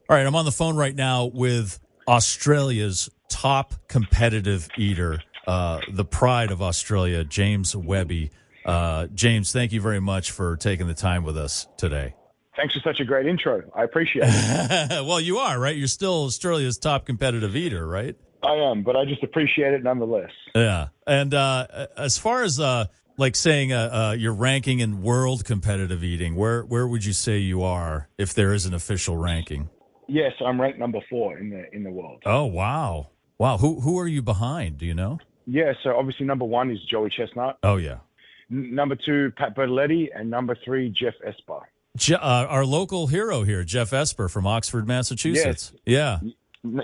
All right, I'm on the phone right now with Australia's top competitive eater, the pride of Australia, James Webby. James, thank you very much for taking the time with us today. Thanks for such a great intro. I appreciate it. Well, you are, right? You're still Australia's top competitive eater, right? I am, but I just appreciate it nonetheless. Yeah. And as far as like saying your ranking in world competitive eating, where would you say you are if there is an official ranking? Yes, I'm ranked number 4 in the world. Oh, wow. Wow. Who are you behind? Do you know? Yeah, so obviously number 1 is Joey Chestnut. Oh, yeah. Number 2, Pat Bertoletti, and number 3, Jeff Esper. Our local hero here, Jeff Esper from Oxford, Massachusetts. Yes. Yeah.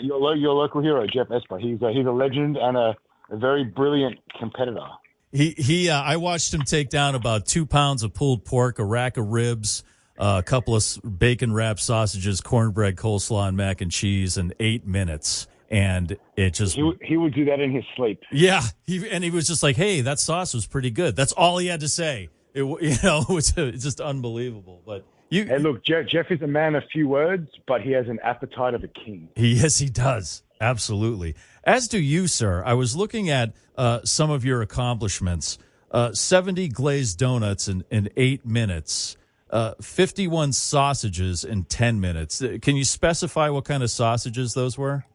Your local hero, Jeff Esper. He's a legend and a very brilliant competitor. I watched him take down about 2 pounds of pulled pork, a rack of ribs, a couple of bacon wrapped sausages, cornbread, coleslaw, and mac and cheese in 8 minutes. And it just... He would do that in his sleep. Yeah. He was just like, hey, that sauce was pretty good. That's all he had to say. It's just unbelievable. But hey, look, Jeff is a man of few words, but he has an appetite of a king. Yes, he does. Absolutely. As do you, sir. I was looking at some of your accomplishments. 70 glazed donuts in 8 minutes. 51 sausages in 10 minutes. Can you specify what kind of sausages those were?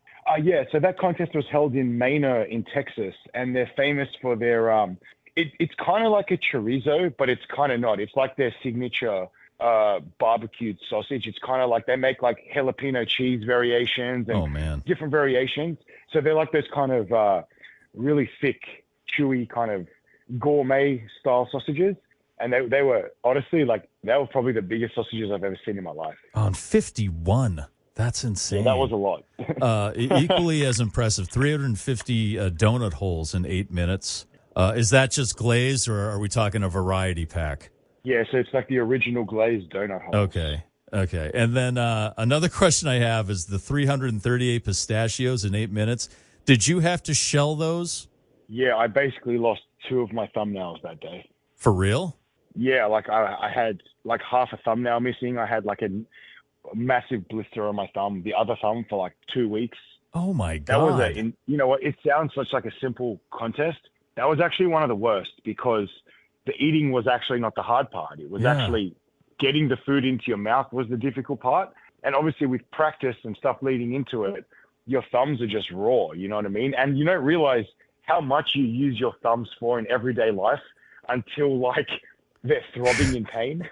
Yeah, so that contest was held in Manor in Texas, and they're famous for their... It's kind of like a chorizo, but it's kind of not. It's like their signature barbecued sausage. It's kind of like they make like jalapeno cheese variations and different variations. So they're like those kind of really thick, chewy kind of gourmet style sausages. And they were honestly they were probably the biggest sausages I've ever seen in my life. On 51. That's insane. Yeah, that was a lot. Equally as impressive, 350 donut holes in 8 minutes. Is that just glazed, or are we talking a variety pack? Yeah, so it's like the original glazed donut holes. Okay. And then another question I have is the 338 pistachios in 8 minutes. Did you have to shell those? Yeah, I basically lost 2 of my thumbnails that day. For real? Yeah, like I had like half a thumbnail missing. I had like a massive blister on my thumb, the other thumb, for like 2 weeks. Oh my God. That was you know what? It sounds such like a simple contest. That was actually one of the worst, because the eating was actually not the hard part. It was actually getting the food into your mouth was the difficult part. And obviously with practice and stuff leading into it, your thumbs are just raw, you know what I mean? And you don't realize how much you use your thumbs for in everyday life until like they're throbbing in pain.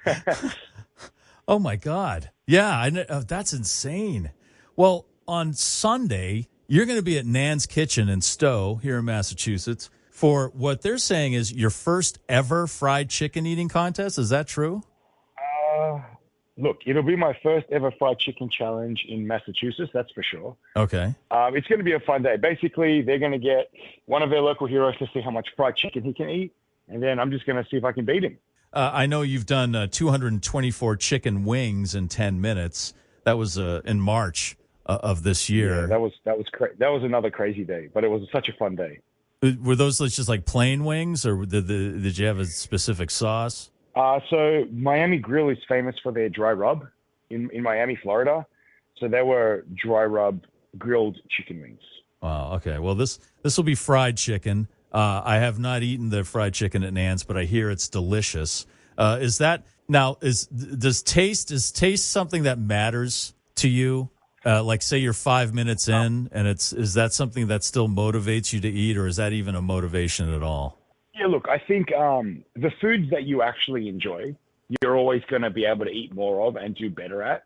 Oh my God. Yeah, I know, that's insane. Well, on Sunday, you're going to be at Nan's Kitchen in Stow here in Massachusetts for what they're saying is your first ever fried chicken eating contest. Is that true? Look, it'll be my first ever fried chicken challenge in Massachusetts, that's for sure. Okay. It's going to be a fun day. Basically, they're going to get one of their local heroes to see how much fried chicken he can eat, and then I'm just going to see if I can beat him. I know you've done 224 chicken wings in 10 minutes. That was in March of this year. Yeah, that was another crazy day, but it was such a fun day. Were those just like plain wings, or did you have a specific sauce? So Miami Grill is famous for their dry rub in Miami, Florida. So they were dry rub grilled chicken wings. Wow. Okay. Well, this will be fried chicken. I have not eaten the fried chicken at Nan's, but I hear it's delicious. Is taste something that matters to you? Like say you're 5 minutes in and is that something that still motivates you to eat, or is that even a motivation at all? Yeah, look, I think the foods that you actually enjoy, you're always going to be able to eat more of and do better at.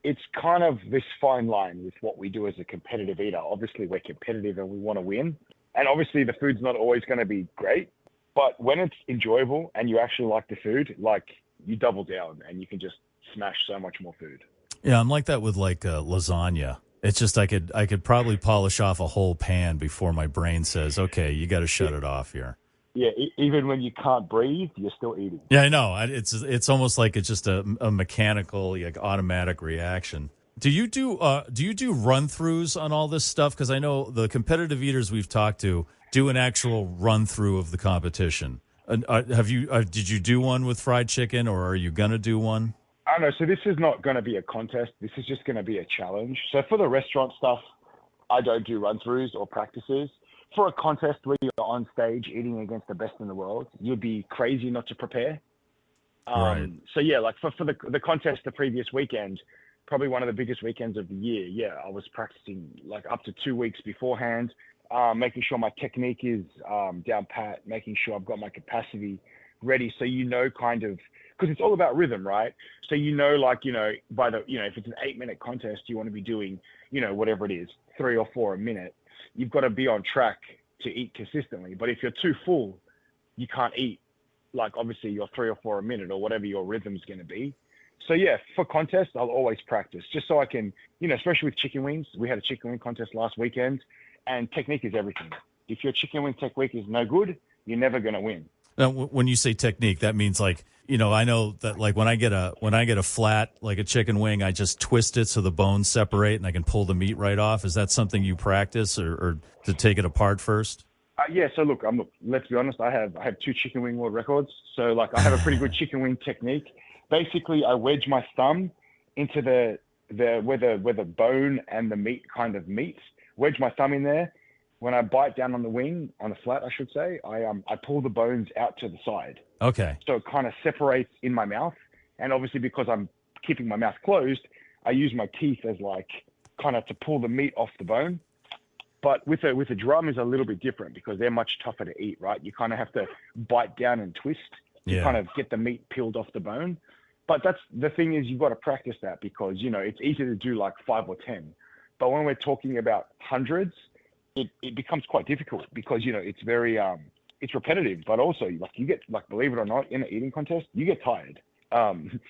It's kind of this fine line with what we do as a competitive eater. Obviously, we're competitive and we want to win. And obviously, the food's not always going to be great. But when it's enjoyable and you actually like the food, like you double down and you can just smash so much more food. Yeah, I'm like that with like lasagna. It's just I could probably polish off a whole pan before my brain says, okay, you got to shut it off here. Yeah, even when you can't breathe, you're still eating. Yeah, I know. It's almost like it's just a mechanical, like automatic reaction. Do you do run-throughs on all this stuff? Because I know the competitive eaters we've talked to do an actual run-through of the competition. Did you do one with fried chicken, or are you gonna do one? I don't know. So this is not going to be a contest. This is just going to be a challenge. So for the restaurant stuff, I don't do run-throughs or practices. For a contest where you're on stage eating against the best in the world, you'd be crazy not to prepare. Right. So yeah, like for the contest the previous weekend, probably one of the biggest weekends of the year. Yeah, I was practicing like up to 2 weeks beforehand, making sure my technique is down pat, making sure I've got my capacity ready. So kind of, because it's all about rhythm, right? So like by the if it's an 8-minute contest, you want to be doing whatever it is, 3 or 4 a minute. You've got to be on track to eat consistently. But if you're too full, you can't eat like obviously your 3 or 4 a minute or whatever your rhythm's going to be. So yeah, for contests, I'll always practice just so I can, especially with chicken wings. We had a chicken wing contest last weekend, and technique is everything. If your chicken wing technique is no good, you're never going to win. Now, when you say technique, that means like, I know that like when I get a flat, like a chicken wing, I just twist it so the bones separate and I can pull the meat right off. Is that something you practice or to take it apart first? Yeah. So look, let's be honest. I have 2 chicken wing world records. So like I have a pretty good chicken wing technique. Basically, I wedge my thumb into where the bone and the meat kind of meets. Wedge my thumb in there. When I bite down on the wing, on the flat, I should say, I pull the bones out to the side. Okay. So it kind of separates in my mouth. And obviously because I'm keeping my mouth closed, I use my teeth as like kind of to pull the meat off the bone. But with a drum is a little bit different because they're much tougher to eat, right? You kind of have to bite down and twist to kind of get the meat peeled off the bone. But that's the thing is you've got to practice that because, it's easy to do like 5 or 10. But when we're talking about hundreds, it becomes quite difficult because, it's very, it's repetitive, but also like you get, like, believe it or not, in an eating contest, you get tired.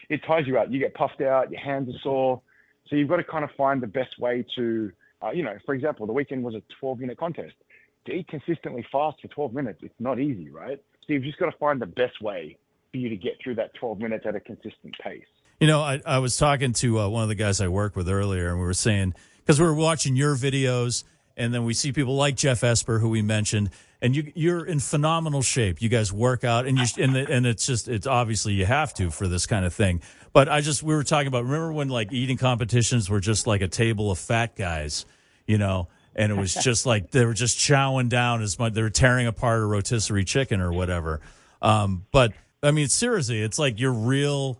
It tires you out. You get puffed out, your hands are sore. So you've got to kind of find the best way to, for example, the weekend was a 12-minute contest. To eat consistently fast for 12 minutes, it's not easy, right? So you've just got to find the best way for you to get through that 12 minutes at a consistent pace. I was talking to one of the guys I work with earlier, and we were saying, because we were watching your videos, and then we see people like Jeff Esper, who we mentioned, and you're in phenomenal shape. You guys work out, and it's obviously you have to for this kind of thing. But we were talking about, remember when like eating competitions were just like a table of fat guys, and it was just like they were just chowing down as much, they were tearing apart a rotisserie chicken or whatever. But I mean, seriously, it's like you're real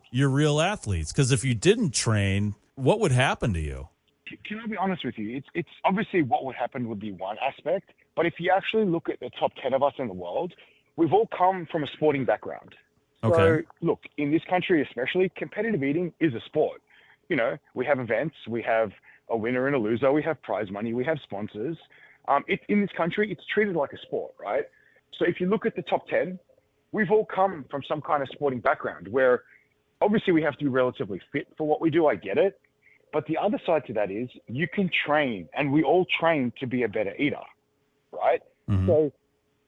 athletes. Because if you didn't train, what would happen to you? Can I be honest with you? It's obviously what would happen would be one aspect, but if you actually look at the top 10 of us in the world, we've all come from a sporting background. Okay. So look, in this country especially, competitive eating is a sport. We have events, we have a winner and a loser, we have prize money, we have sponsors. In this country, it's treated like a sport, right? So if you look at the top 10, we've all come from some kind of sporting background where obviously we have to be relatively fit for what we do. I get it. But the other side to that is you can train, and we all train to be a better eater, right? Mm-hmm. So,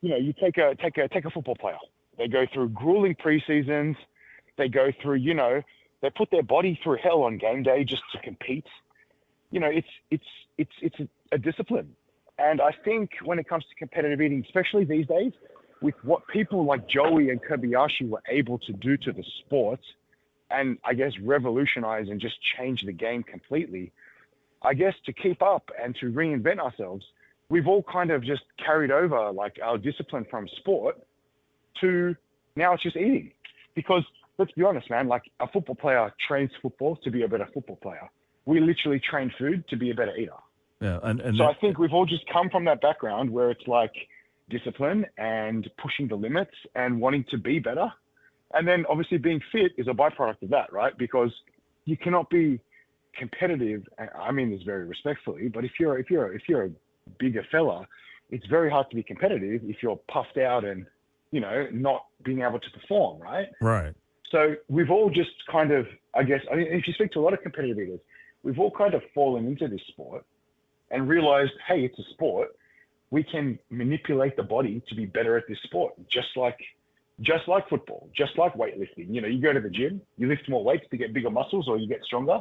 you take a football player. They go through grueling preseasons. They go through, they put their body through hell on game day just to compete. It's a discipline. And I think when it comes to competitive eating, especially these days, with what people like Joey and Kobayashi were able to do to the sport, and I guess revolutionize and just change the game completely, I guess to keep up and to reinvent ourselves, we've all kind of just carried over like our discipline from sport to now it's just eating. Because let's be honest, man, like a football player trains football to be a better football player. We literally train food to be a better eater. Yeah, and so I think we've all just come from that background where it's like discipline and pushing the limits and wanting to be better. And then obviously being fit is a byproduct of that, right? Because you cannot be competitive. I mean this very respectfully, but if you're a bigger fella, it's very hard to be competitive if you're puffed out and, not being able to perform, right? Right. So we've all just kind of, if you speak to a lot of competitive eaters, we've all kind of fallen into this sport and realized, hey, it's a sport. We can manipulate the body to be better at this sport, just like football, just like weightlifting. You go to the gym, you lift more weights to get bigger muscles or you get stronger.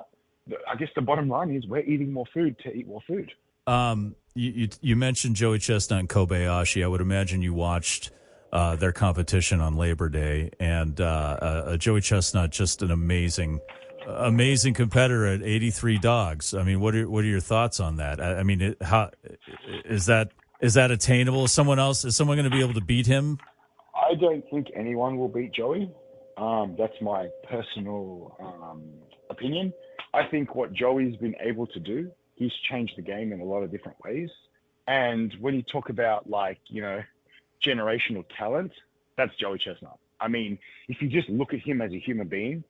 I guess the bottom line is we're eating more food to eat more food. You mentioned Joey Chestnut and Kobayashi. I would imagine you watched their competition on Labor Day. And Joey Chestnut, just an amazing amazing competitor at 83 dogs. I mean, what are your thoughts on that? I mean, how is that attainable? Is someone going to be able to beat him? I don't think anyone will beat Joey. That's my personal opinion. I think what Joey's been able to do, he's changed the game in a lot of different ways. And when you talk about generational talent, that's Joey Chestnut. I mean, if you just look at him as a human being,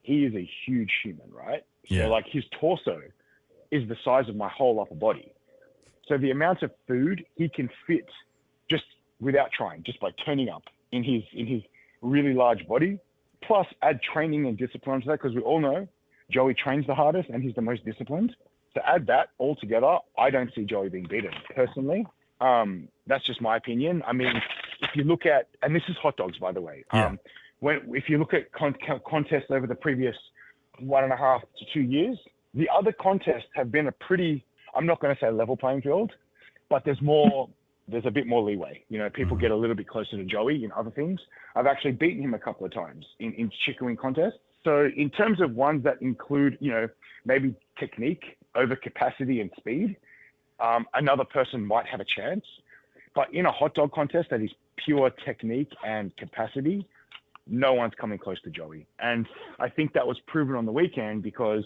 he is a huge human, right? Yeah. So his torso is the size of my whole upper body. So the amount of food he can fit just without trying, just by turning up in his really large body, plus add training and discipline to that, because we all know Joey trains the hardest and he's the most disciplined. To add that all together, I don't see Joey being beaten personally. That's just my opinion. I mean, if you look at, and this is hot dogs, by the way. Yeah. If you look at contests over the previous 1.5 to 2 years, the other contests have been a pretty, I'm not going to say level playing field, but there's a bit more leeway. People get a little bit closer to Joey in other things. I've actually beaten him a couple of times in chicken wing contests. So in terms of ones that include, maybe technique over capacity and speed, another person might have a chance. But in a hot dog contest that is pure technique and capacity, no one's coming close to Joey. And I think that was proven on the weekend because,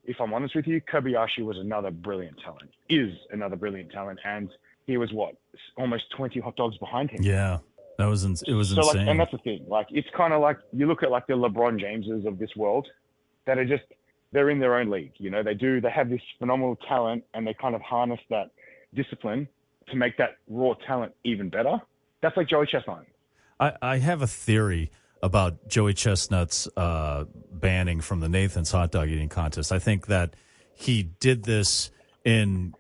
if I'm honest with you, Kobayashi was another brilliant talent, and he was almost 20 hot dogs behind him. Yeah, it was insane. And that's the thing. It's kind of like you look at the LeBron Jameses of this world that are they're in their own league. They have this phenomenal talent and they kind of harness that discipline to make that raw talent even better. That's like Joey Chestnut. I have a theory about Joey Chestnut's banning from the Nathan's hot dog eating contest. I think that he did this in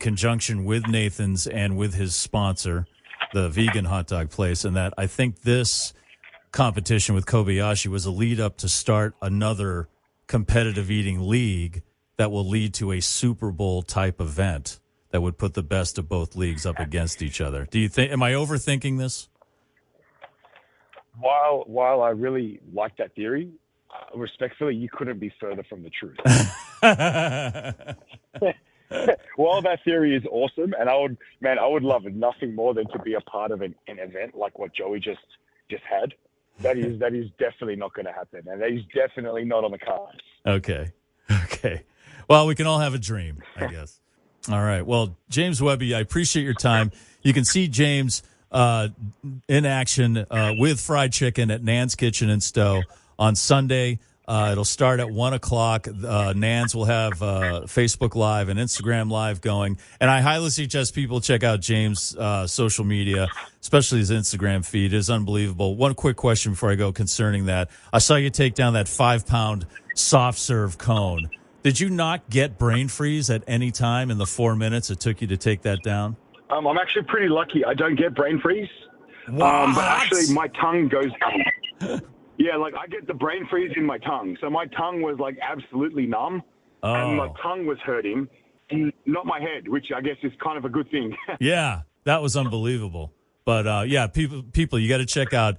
conjunction with Nathan's and with his sponsor, the vegan hot dog place, and that I think this competition with Kobayashi was a lead up to start another competitive eating league that will lead to a Super Bowl type event that would put the best of both leagues up against each other. Do you think, am I overthinking this? While I really like that theory, respectfully, you couldn't be further from the truth. While that theory is awesome, and I would love nothing more than to be a part of an event like what Joey just had. That is definitely not going to happen, and that is definitely not on the cards. Okay. Well, we can all have a dream, I guess. All right. Well, James Webby, I appreciate your time. You can see James in action with fried chicken at Nan's Kitchen in Stow on Sunday. It'll start at 1:00. Nan's will have Facebook Live and Instagram Live going. And I highly suggest people check out James' social media, especially his Instagram feed. It is unbelievable. One quick question before I go concerning that. I saw you take down that 5-pound soft serve cone. Did you not get brain freeze at any time in the 4 minutes it took you to take that down? I'm actually pretty lucky. I don't get brain freeze. What? But actually, my tongue goes... Yeah, I get the brain freeze in my tongue. So my tongue was absolutely numb, and my tongue was hurting, not my head, which I guess is kind of a good thing. Yeah, that was unbelievable. But yeah, people, you got to check out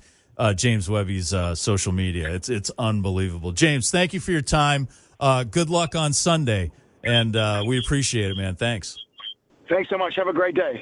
James Webby's social media. It's unbelievable. James, thank you for your time. Good luck on Sunday, and we appreciate it, man. Thanks. Thanks so much. Have a great day.